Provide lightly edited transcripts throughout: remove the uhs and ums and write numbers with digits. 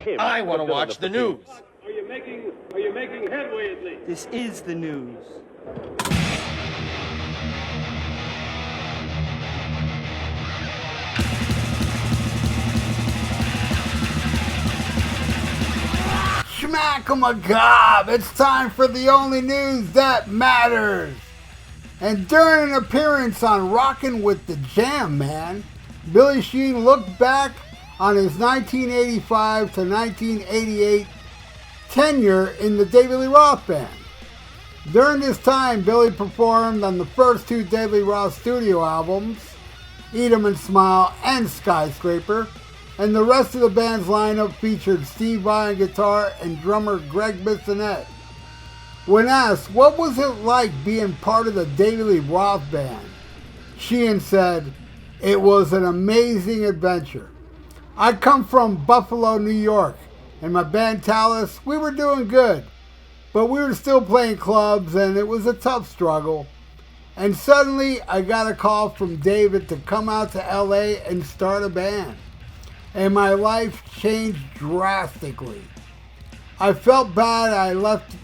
him. I want to watch the news. Are you making headway at least? This is the news. Schmack-a-magob! It's time for the only news that matters! And during an appearance on Rockin' with the Jam Man, Billy Sheehan looked back on his 1985 to 1988 tenure in the David Lee Roth Band. During this time, Billy performed on the first two David Lee Roth studio albums, Eat 'Em and Smile and Skyscraper, and the rest of the band's lineup featured Steve Vai on guitar and drummer Greg Bissonette. When asked what was it like being part of the David Lee Roth Band, Sheehan said, "It was an amazing adventure. I come from Buffalo, New York, and my band Talus, we were doing good, but we were still playing clubs and it was a tough struggle. And suddenly I got a call from David to come out to LA and start a band. And my life changed drastically. I felt bad I left,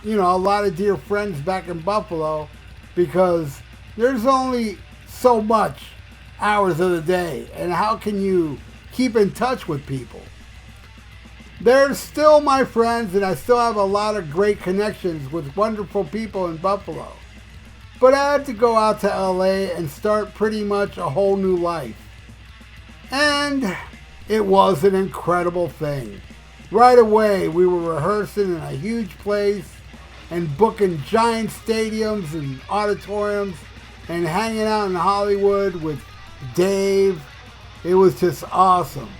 a lot of dear friends back in Buffalo because there's only so much hours of the day, and how can you keep in touch with people? They're still my friends, and I still have a lot of great connections with wonderful people in Buffalo. But I had to go out to LA and start pretty much a whole new life. And it was an incredible thing. Right away, we were rehearsing in a huge place and booking giant stadiums and auditoriums and hanging out in Hollywood with Dave. It was just awesome.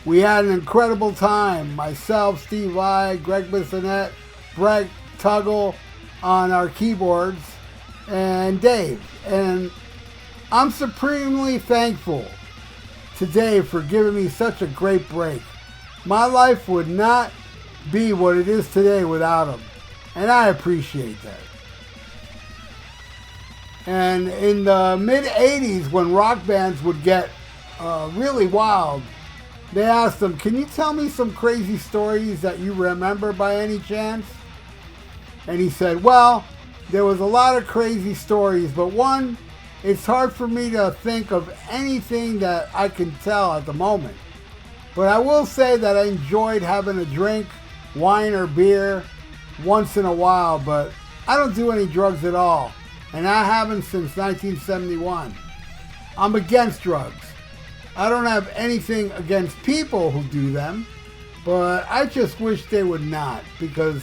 We had an incredible time. Myself, Steve Vai, Greg Bissonette, Brett Tuggle on our keyboards, and Dave. And I'm supremely thankful to Dave for giving me such a great break. My life would not be what it is today without him, and I appreciate that. And in the mid-'80s, when rock bands would get really wild, they asked him, "Can you tell me some crazy stories that you remember by any chance?" And he said, "Well, there was a lot of crazy stories, but one, it's hard for me to think of anything that I can tell at the moment. But I will say that I enjoyed having a drink, wine or beer, once in a while, but I don't do any drugs at all, and I haven't since 1971. I'm against drugs. I don't have anything against people who do them, but I just wish they would not, because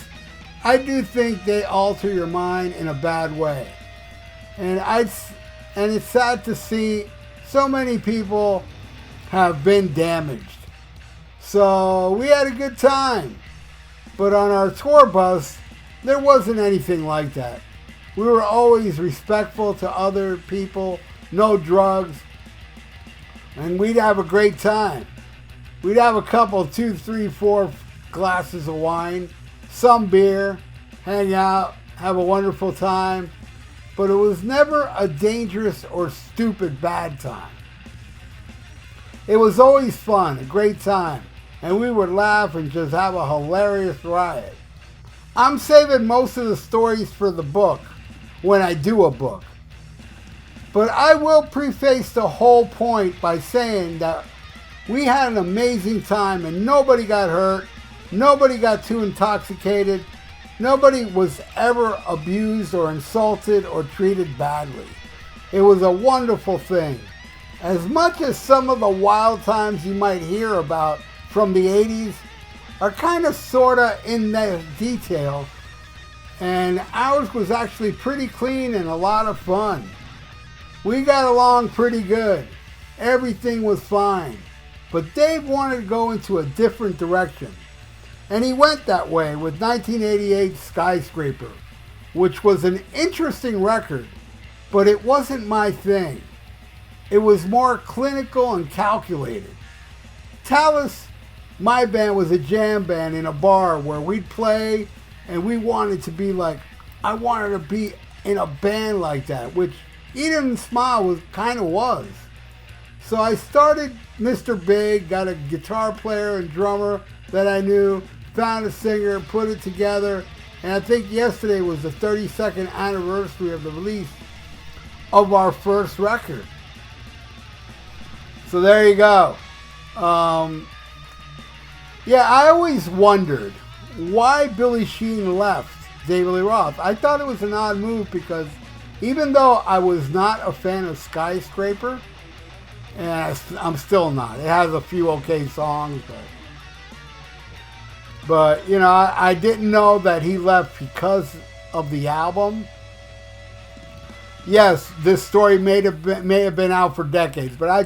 I do think they alter your mind in a bad way. And it's sad to see so many people have been damaged. So we had a good time, but on our tour bus, there wasn't anything like that. We were always respectful to other people, no drugs, and we'd have a great time. We'd have a couple, 2, 3, 4 glasses of wine, some beer, hang out, have a wonderful time, but it was never a dangerous or stupid bad time. It was always fun, a great time, and we would laugh and just have a hilarious riot. I'm saving most of the stories for the book when I do a book. But I will preface the whole point by saying that we had an amazing time and nobody got hurt, nobody got too intoxicated, nobody was ever abused or insulted or treated badly. It was a wonderful thing. As much as some of the wild times you might hear about from the 80s are kind of sorta in the detail, and ours was actually pretty clean and a lot of fun. We got along pretty good. Everything was fine. But Dave wanted to go into a different direction. And he went that way with 1988's Skyscraper, which was an interesting record, but it wasn't my thing. It was more clinical and calculated. Talus, my band, was a jam band in a bar where we'd play, and we wanted to be like, I wanted to be in a band like that, which Eat 'Em and Smile was. So I started Mr. Big, got a guitar player and drummer that I knew, found a singer, put it together, and I think yesterday was the 32nd anniversary of the release of our first record. So there you go. Yeah, I always wondered why Billy Sheehan left David Lee Roth. I thought it was an odd move because even though I was not a fan of Skyscraper, and I'm still not. It has a few okay songs, but you know, I didn't know that he left because of the album. Yes, this story may have been out for decades, but I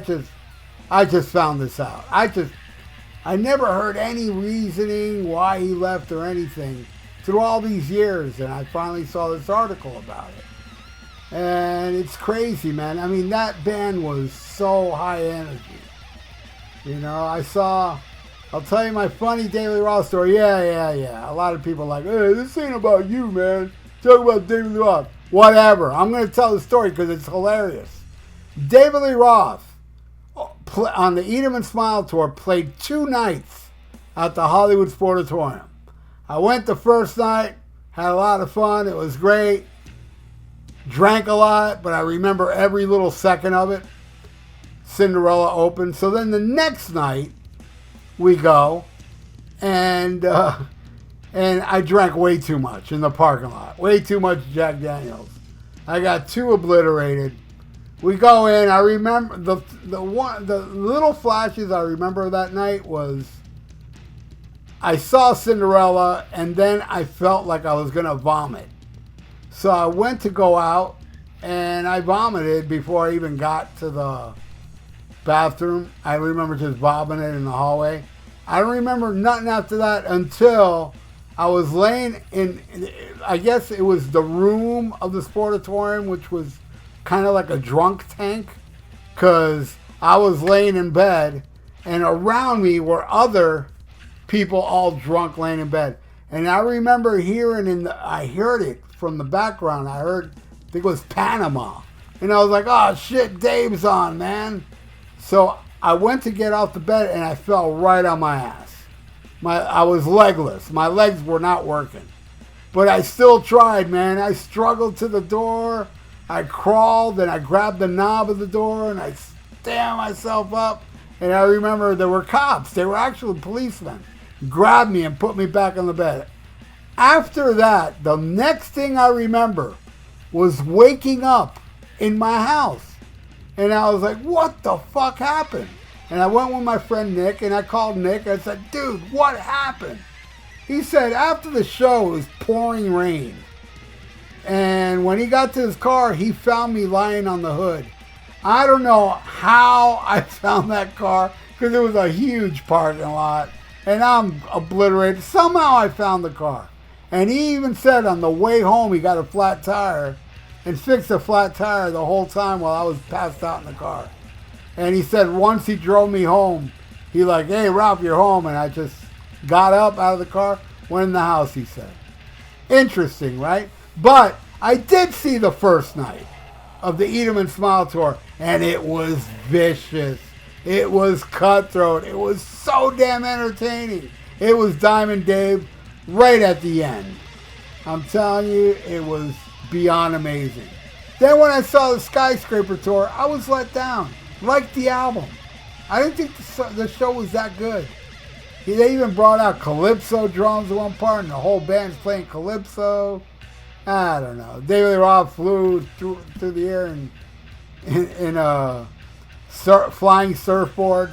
just found this out. I never heard any reasoning why he left or anything through all these years, and I finally saw this article about it. And it's crazy, man. I mean, that band was so high energy. You know, I'll tell you my funny David Lee Roth story. Yeah. A lot of people are like, hey, this ain't about you, man. Talk about David Lee Roth. Whatever. I'm going to tell the story because it's hilarious. David Lee Roth, on the Eat 'em and Smile tour, played 2 nights at the Hollywood Sportatorium. I went the first night, had a lot of fun. It was great. Drank a lot, but I remember every little second of it. Cinderella opened. So then the next night, we go, and I drank way too much in the parking lot. Way too much Jack Daniels. I got too obliterated. We go in. I remember the little flashes I remember that night was I saw Cinderella, and then I felt like I was gonna vomit. So I went to go out, and I vomited before I even got to the bathroom. I remember just vomiting it in the hallway. I don't remember nothing after that until I was laying in, I guess it was the room of the Sportatorium, which was kind of like a drunk tank, because I was laying in bed, and around me were other people all drunk laying in bed. And I remember hearing I heard it from the background. I think it was Panama. And I was like, oh shit, Dave's on, man. So I went to get off the bed and I fell right on my ass. I was legless. My legs were not working. But I still tried, man. I struggled to the door. I crawled and I grabbed the knob of the door and I stand myself up. And I remember there were cops. They were actually policemen. Grabbed me and put me back on the bed. After that, the next thing I remember was waking up in my house. And I was like, what the fuck happened? And I went with my friend Nick, and I called Nick. I said, dude, what happened? He said, after the show, it was pouring rain. And when he got to his car, he found me lying on the hood. I don't know how I found that car, because it was a huge parking lot. And I'm obliterated. Somehow I found the car. And he even said on the way home he got a flat tire and fixed a flat tire the whole time while I was passed out in the car. And he said once he drove me home, he like, hey, Ralph, you're home. And I just got up out of the car, went in the house, he said. Interesting, right? But I did see the first night of the Eat 'em and Smile tour, and it was vicious. It was cutthroat. It was so damn entertaining. It was Diamond Dave right at the end. I'm telling you, it was beyond amazing. Then when I saw the Skyscraper tour, I was let down. Like the album. I didn't think the show was that good. They even brought out Calypso drums at one part, and the whole band's playing Calypso. I don't know. David Lee Roth flew through the air in a flying surfboard.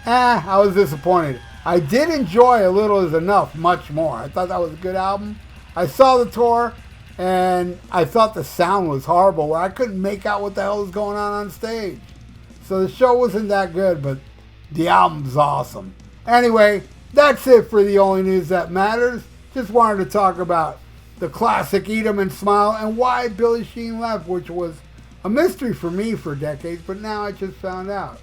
I was disappointed. I did enjoy A Little Is Enough much more. I thought that was a good album. I saw the tour, and I thought the sound was horrible, where I couldn't make out what the hell was going on stage. So the show wasn't that good, but the album's awesome. Anyway, that's it for the only news that matters. Just wanted to talk about the classic Eat 'em and Smile and why Billy Sheehan left, which was a mystery for me for decades, but now I just found out.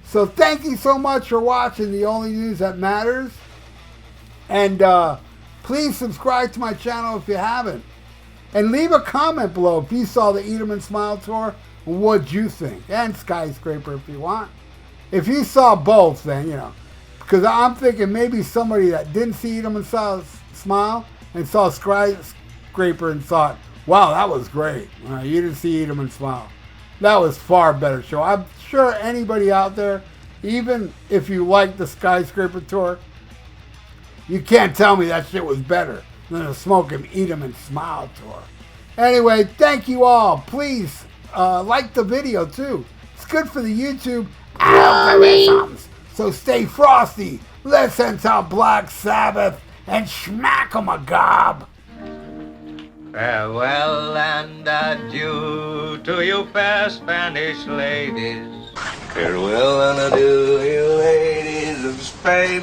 So thank you so much for watching the only news that matters. And please subscribe to my channel if you haven't. And leave a comment below if you saw the Eat 'em and Smile tour, What'd you think? And Skyscraper if you want. If you saw both, then, you know. Because I'm thinking maybe somebody that didn't see Eat 'em and Smile and saw Skyscraper and thought, wow, that was great. You didn't see Eat 'em and Smile. That was far better show. I'm sure anybody out there, even if you like the Skyscraper tour, you can't tell me that shit was better than the Smoke 'em, Eat 'em and Smile tour. Anyway, thank you all. Please like the video too. It's good for the YouTube algorithms. So stay frosty. Listen to Black Sabbath and smack 'em a gob. Farewell and adieu to you fair Spanish ladies. Farewell and adieu, you ladies of Spain.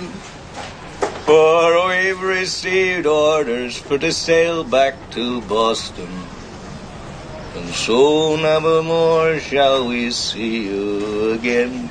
For we've received orders for to sail back to Boston. And so never more shall we see you again.